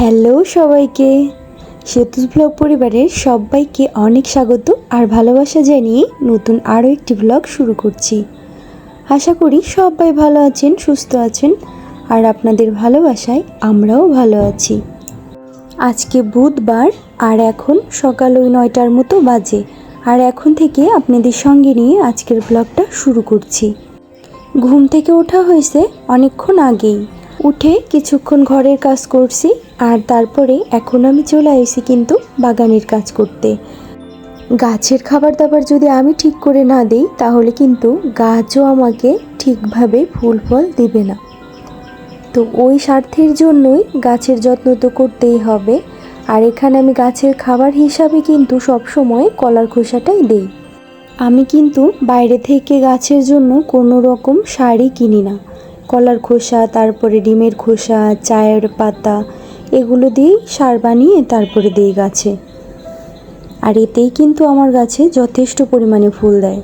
Hello সবাইকে, Setu's blog পরিবারের সবাইকে অনেক স্বাগত আর ভালোবাসা জানিয়ে নতুন আরও একটি ব্লগ শুরু করছি। আশা করি সবাই ভালো আছেন, সুস্থ আছেন আর আপনাদের ভালোবাসায় আমরাও ভালো আছি। আজকে বুধবার আর এখন সকাল 9টার মতো বাজে, আর এখন থেকে আপনাদের সঙ্গে নিয়ে আজকের ব্লগটা শুরু করছি। ঘুম থেকে ওঠা হয়েছে অনেকক্ষণ আগেই, উঠে কিছুক্ষণ ঘরের কাজ করছি আর তারপরে এখন আমি চলে আসি কিন্তু বাগানের কাজ করতে। গাছের খাবার দাবার যদি আমি ঠিক করে না দিই তাহলে কিন্তু গাছও আমাকে ঠিকভাবে ফুল ফল দেবে না। তো ওই স্বার্থের জন্যই গাছের যত্ন তো করতেই হবে। আর এখানে আমি গাছের খাবার হিসাবে কিন্তু সবসময় কলার খোসাটাই দেই। আমি কিন্তু বাইরে থেকে গাছের জন্য কোনো রকম সারই কিনি না। কলার খোসা, তারপরে ডিমের খোসা, চায়ের পাতা, এগুলো দিয়েই সার বানিয়ে তারপরে দিই গাছে। আর এতেই কিন্তু আমার গাছে যথেষ্ট পরিমাণে ফুল দেয়।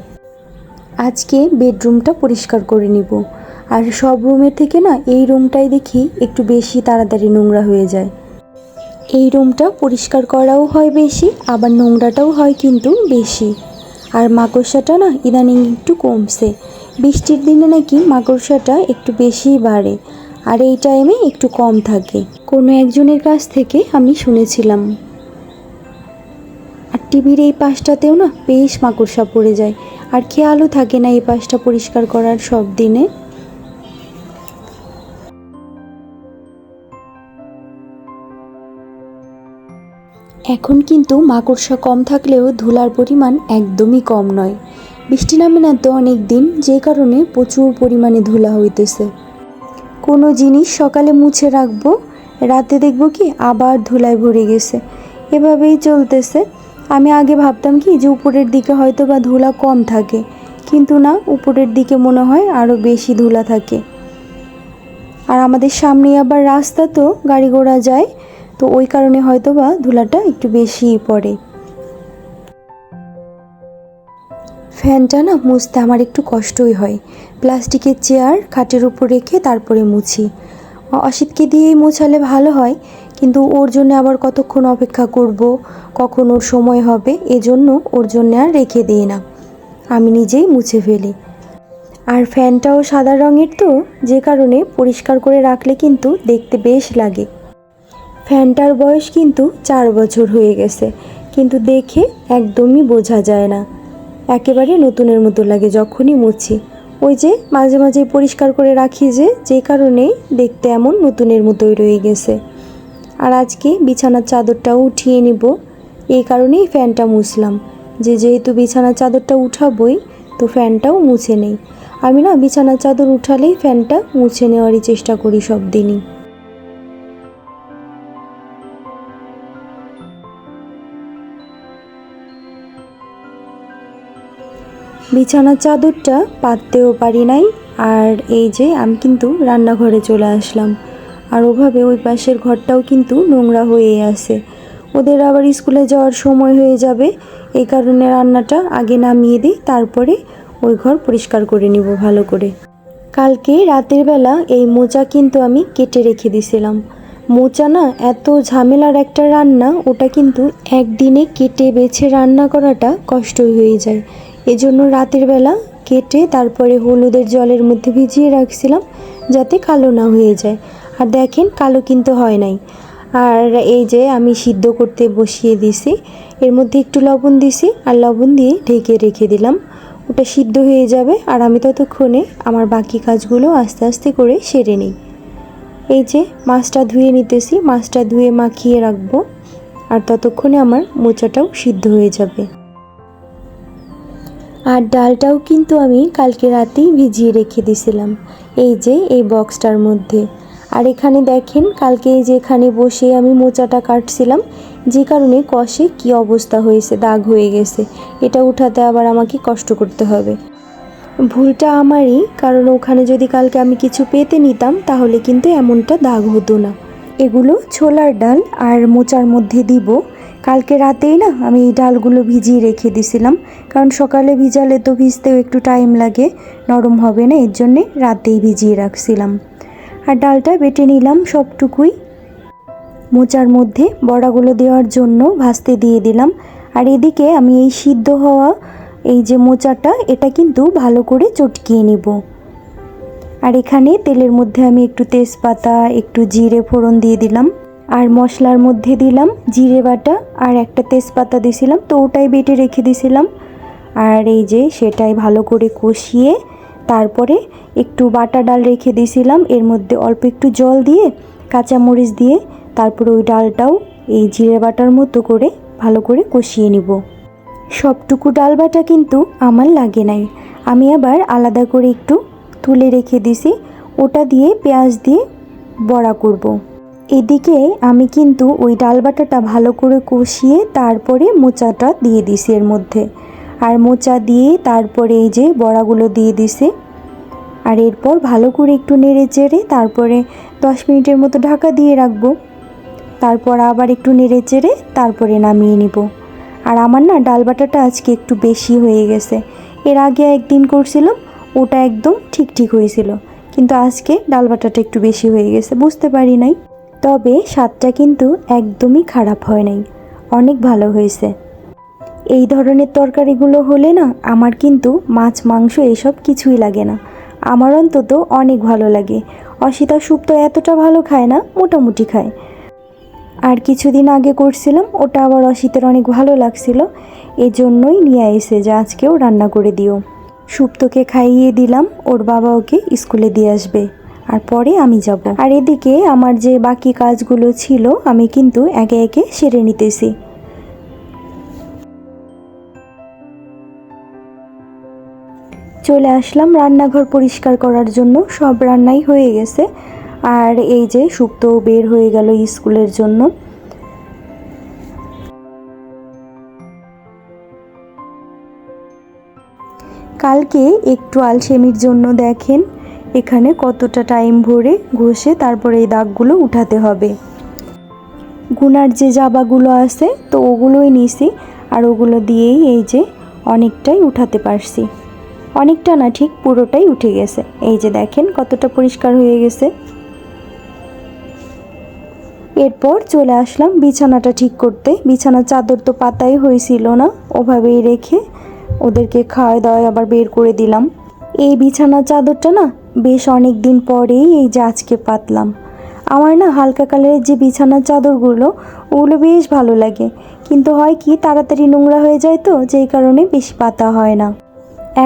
আজকে বেডরুমটা পরিষ্কার করে নিব। আর সব রুমের থেকে না এই রুমটাই দেখি একটু বেশি তাড়াতাড়ি নোংরা হয়ে যায়। এই রুমটা পরিষ্কার করাও হয় বেশি, আবার নোংরাটাও হয় কিন্তু বেশি। আর মাকড়সাটা না ইদানিং একটু কমছে। বৃষ্টির দিনে নাকি মাকড়সাটা একটু বেশিই বাড়ে আর এই টাইমে একটু কম থাকে, কোনো একজনের কাছ থেকে আমি শুনেছিলাম। আর টিভির এই পাশটাতেও না বেশ মাকড়সা পড়ে যায়, আর খেয়ালও থাকে না এই পাশটা পরিষ্কার করার সব দিনে। এখন কিন্তু মাকড়সা কম থাকলেও ধুলার পরিমাণ একদমই কম নয়। বৃষ্টি নামে না তো অনেক দিন, যে কারণে প্রচুর পরিমাণে ধুলা হইতেছে। কোনো জিনিস সকালে মুছে রাখবো, রাতে দেখব কি আবার ধুলায় ভরে গেছে। এভাবেই চলতেছে। আমি আগে ভাবতাম কি যে উপরের দিকে হয়তো বা ধুলা কম থাকে, কিন্তু না, উপরের দিকে মনে হয় আরও বেশি ধুলা থাকে। আর আমাদের সামনে আবার রাস্তা, তো গাড়ি ঘোড়া যায়, তো ওই কারণে হয়তো বা ধুলাটা একটু বেশিই পড়ে। ফ্যানটা না মুছতে আমার একটু কষ্টই হয়। প্লাস্টিকের চেয়ার খাটের উপর রেখে তারপরে মুছি। অসিতকে দিয়েই মোছালে ভালো হয়, কিন্তু ওর জন্য আবার কতক্ষণ অপেক্ষা করব, কখন ওর সময় হবে, এজন্য ওর জন্য আর রেখে দিই না, আমি নিজেই মুছে ফেলি। আর ফ্যানটাও সাদা রঙের, তো যে কারণে পরিষ্কার করে রাখলে কিন্তু দেখতে বেশ লাগে। ফ্যানটার বয়স কিন্তু 4 বছর হয়ে গেছে, কিন্তু দেখে একদমই বোঝা যায় না, একেবারে নতুনের মতো লাগে যখনই মুছি। ওই যে মাঝে মাঝে পরিষ্কার করে রাখি, যে কারণে দেখতে এমন নতুনের মতোই রয়ে গেছে। আর আজকে বিছানার চাদরটাও উঠিয়ে নিব, এই কারণেই ফ্যানটা মুছলাম, যেহেতু বিছানার চাদরটা উঠাবই, তো ফ্যানটাও মুছে নেই। আমি না বিছানার চাদর উঠালেই ফ্যানটা মুছে নেওয়ারই চেষ্টা করি সব দিনই। বিছানার চাদরটা পাততেও পারি নাই। আর এই যে আমি কিন্তু রান্নাঘরে চলে আসলাম, আর ওভাবে ওই পাশের ঘরটাও কিন্তু নোংরা হয়ে আছে। ওদের আবার স্কুলে যাওয়ার সময় হয়ে যাবে, এই কারণে রান্নাটা আগে নামিয়ে দিই, তারপরে ওই ঘর পরিষ্কার করে নিব ভালো করে। কালকে রাতের বেলা এই মোচা কিন্তু আমি কেটে রেখে দিয়েছিলাম। মোচা না এত ঝামেলার একটা রান্না, ওটা কিন্তু একদিনে কেটে বেছে রান্না করাটা কষ্টই হয়ে যায়। এজন্য রাতের বেলা কেটে তারপরে হলুদের জলের মধ্যে ভিজিয়ে রাখছিলাম, যাতে কালো না হয়ে যায়। আর দেখেন কালো কিন্তু হয় নাই। আর এই যে আমি সিদ্ধ করতে বসিয়ে দিছি, এর মধ্যে একটু লবণ দিছি আর লবণ দিয়ে ঢেকে রেখে দিলাম। ওটা সিদ্ধ হয়ে যাবে আর আমি ততক্ষণে আমার বাকি কাজগুলো আস্তে আস্তে করে সেরে নিই। এই যে মাছটা ধুয়ে নিতেছি, মাছটা ধুয়ে মাখিয়ে রাখবো, আর ততক্ষণে আমার মোচাটাও সিদ্ধ হয়ে যাবে। আর ডালটাও কিন্তু আমি কালকে রাতেই ভিজিয়ে রেখে দিয়েছিলাম, এই যে এই বক্সটার মধ্যে। আর এখানে দেখেন কালকে যেখানে বসে আমি মোচাটা কাটছিলাম, যে কারণে কষে কি অবস্থা হয়েছে, দাগ হয়ে গেছে। এটা উঠাতে আবার আমাকে কষ্ট করতে হবে। ভুলটা আমারই, কারণ ওখানে যদি কালকে আমি কিছু পেতে নিতাম তাহলে কিন্তু এমনটা দাগ হতো না। এগুলো ছোলার ডাল আর মোচার মধ্যে দিব। কালকে রাতেই না আমি এই ডালগুলো ভিজিয়ে রেখে দিছিলাম, কারণ সকালে ভিজালে তো ভিজতেও একটু টাইম লাগে, নরম হবে না, এর জন্যে রাতেই ভিজিয়ে রাখছিলাম। আর ডালটা বেটে নিলাম সবটুকুই। মোচার মধ্যে বড়াগুলো দেওয়ার জন্য ভাজতে দিয়ে দিলাম। আর এদিকে আমি এই সিদ্ধ হওয়া এই যে মোচাটা এটা কিন্তু ভালো করে চটকিয়ে নিব। আর এখানে তেলের মধ্যে আমি একটু তেজপাতা, একটু জিরে ফোড়ন দিয়ে দিলাম। আর মশলার মধ্যে দিলাম জিরে বাটা আর একটা তেজপাতা দিয়েছিলাম, তো ওটাই বেটে রেখে দিয়েছিলাম। আর এই যে সেটাই ভালো করে কষিয়ে তারপরে একটু বাটা ডাল রেখে দিয়েছিলাম, এর মধ্যে অল্প একটু জল দিয়ে কাঁচামরিচ দিয়ে তারপরে ওই ডালটাও এই জিরে বাটার মতো করে ভালো করে কষিয়ে নিব। সবটুকু ডাল বাটা কিন্তু আমার লাগে নাই, আমি আবার আলাদা করে একটু তুলে রেখে দিছি, ওটা দিয়ে পেঁয়াজ দিয়ে বড়া করব। এদিকে আমি কিন্তু ওই ডাল বাটাটা ভালো করে কষিয়ে তারপরে মোচাটা দিয়ে দিছি এর মধ্যে। আর মোচা দিয়ে তারপরে এই যে বড়াগুলো দিয়ে দিছি। আর এরপর ভালো করে একটু নেড়ে চেড়ে তারপরে 10 মিনিটের মতো ঢাকা দিয়ে রাখবো। তারপর আবার একটু নেড়ে চেড়ে তারপরে নামিয়ে নিব। আর আমার না ডাল বাটাটা আজকে একটু বেশি হয়ে গেছে, এর আগে একদিন করছিলাম ওটা একদম ঠিক হয়েছিল, কিন্তু আজকে ডাল বাটাটা একটু বেশি হয়ে গেছে, বুঝতে পারি নাই। তবে স্বাদটা কিন্তু একদমই খারাপ হয় নাই, অনেক ভালো হয়েছে। এই ধরনের তরকারিগুলো হলে না আমার কিন্তু মাছ মাংস এসব কিছুই লাগে না, আমার অন্তত অনেক ভালো লাগে। অসিতা স্যুপ তো এতটা ভালো খায় না, মোটামুটি খায়। আর কিছুদিন আগে করছিলাম ওটা আবার অসিতের অনেক ভালো লাগছিল, এজন্যই নিয়ে এসে যে আজকেও রান্না করে দিও। সুপ্তকে খাইয়ে দিলাম, ওর বাবা ওকে স্কুলে দিয়ে আসবে আর পরে আমি যাব। আর এদিকে আমার যে বাকি কাজগুলো ছিল আমি কিন্তু একে একে সেরে নিতেছি। চলে আসলাম রান্নাঘর পরিষ্কার করার জন্য, সব রান্নাই হয়ে গেছে। আর এই যে সুপ্ত বের হয়ে গেল স্কুলের জন্য। কালকে একটু আলসেমির জন্য দেখেন এখানে কতটা টাইম ভরে ঘষে তারপরে এই দাগগুলো উঠাতে হবে। গুনার যে জাবাগুলো আছে তো ওগুলোই নিছি, আর ওগুলো দিয়েই এই যে অনেকটাই উঠাতে পারছি। অনেকটা না, ঠিক পুরোটাই উঠে গেছে। এই যে দেখেন কতটা পরিষ্কার হয়ে গেছে। এরপর চলে আসলাম বিছানাটা ঠিক করতে। বিছানার চাদর তো পাতাই হয়েছিল না, ওভাবেই রেখে ওদেরকে খাওয়া দাওয়া আবার বের করে দিলাম। এই বিছানার চাদরটা না বেশ অনেক দিন পরেই এই যে আজকে পাতলাম। আমার না হালকা কালারের যে বিছানার চাদরগুলো ওগুলো বেশ ভালো লাগে, কিন্তু হয় কি তাড়াতাড়ি নোংরা হয়ে যায়, তো যেই কারণে বেশি পাতা হয় না।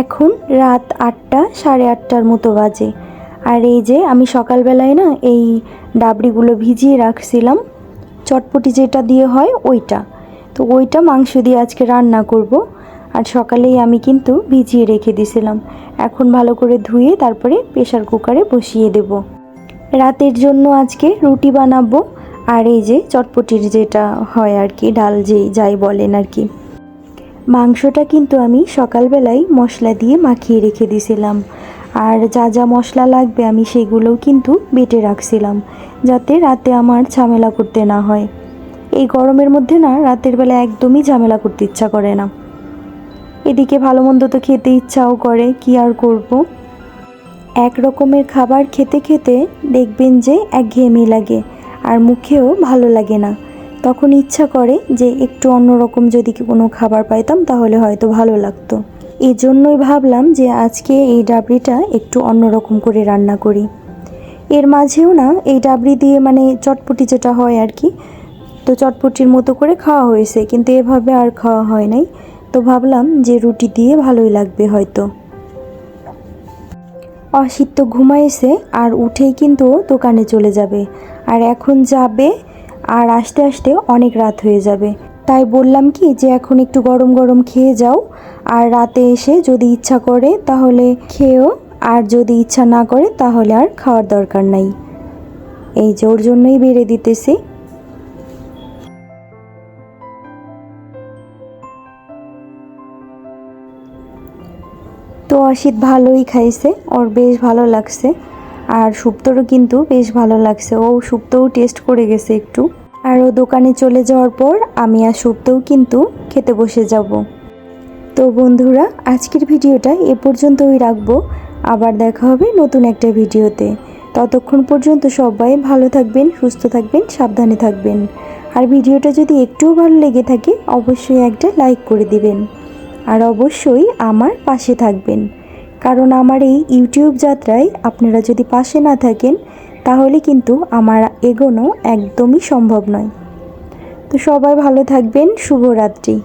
এখন রাত 8টা, সাড়ে 8টার মতো বাজে। আর এই যে আমি সকালবেলায় না এই ডাবড়িগুলো ভিজিয়ে রাখছিলাম, চটপটি যেটা দিয়ে হয় ওইটা, তো ওইটা মাংস দিয়ে আজকে রান্না করব। আর সকালেই আমি কিন্তু ভিজিয়ে রেখে দিয়েছিলাম, এখন ভালো করে ধুয়ে তারপরে প্রেসার কুকারে বসিয়ে দেব। রাতের জন্য আজকে রুটি বানাবো, আর এই যে চটপটির যেটা হয় আর কি, ডাল যাই বলেন আর কি। মাংসটা কিন্তু আমি সকালবেলায় মশলা দিয়ে মাখিয়ে রেখে দিয়েছিলাম, আর যা যা মশলা লাগবে আমি সেগুলোও কিন্তু বেটে রাখছিলাম, যাতে রাতে আমার ঝামেলা করতে না হয়। এই গরমের মধ্যে না রাতের বেলা একদমই ঝামেলা করতে ইচ্ছা করে না। এদিকে ভালো মন্দ তো খেতে ইচ্ছাও করে, কি আর করব। এক রকমের খাবার খেতে খেতে দেখবেন যে একঘেয়েমি লাগে আর মুখেও ভালো লাগে না, তখন ইচ্ছা করে যে একটু অন্যরকম যদি কোনো খাবার পাইতাম তাহলে হয়তো ভালো লাগতো। এই জন্যই ভাবলাম যে আজকে এই ডাবড়িটা একটু অন্যরকম করে রান্না করি। এর মাঝেও না এই ডাবড়ি দিয়ে মানে চটপটি যেটা হয় আর কি, তো চটপটির মতো করে খাওয়া হয়েছে, কিন্তু এভাবে আর খাওয়া হয় নাই, তো ভাবলাম যে রুটি দিয়ে ভালোই লাগবে হয়তো। অসিত তো ঘুমাইছে আর উঠেই কিন্তু দোকানে চলে যাবে, আর এখন যাবে আর আস্তে আস্তে অনেক রাত হয়ে যাবে। তাই বললাম কি যে এখন একটু গরম গরম খেয়ে যাও, আর রাতে এসে যদি ইচ্ছা করে তাহলে খেয়েও, আর যদি ইচ্ছা না করে তাহলে আর খাওয়ার দরকার নাই। এই যে ওর জন্যই বেড়ে দিতেছি। তো অসিত ভালোই খাইছে, ওর বেশ ভালো লাগছে। আর সুপ্তরও কিন্তু বেশ ভালো লাগছে, ও সুপ্তও টেস্ট করে গেছে একটু। আর ও দোকানে চলে যাওয়ার পর আমি আর সুপ্তও কিন্তু খেতে বসে যাব। তো বন্ধুরা আজকের ভিডিওটা এ পর্যন্তই রাখবো, আবার দেখা হবে নতুন একটা ভিডিওতে। ততক্ষণ পর্যন্ত সবাই ভালো থাকবেন, সুস্থ থাকবেন, সাবধানে থাকবেন। আর ভিডিওটা যদি একটুও ভালো লেগে থাকে অবশ্যই একটা লাইক করে দিবেন। আর অবশ্যই আমার পাশে থাকবেন, কারণ আমার এই ইউটিউব যাত্রায় আপনারা যদি পাশে না থাকেন তাহলে কিন্তু আমার এগোনো একদমই সম্ভব নয়। তো সবাই ভালো থাকবেন। শুভরাত্রি।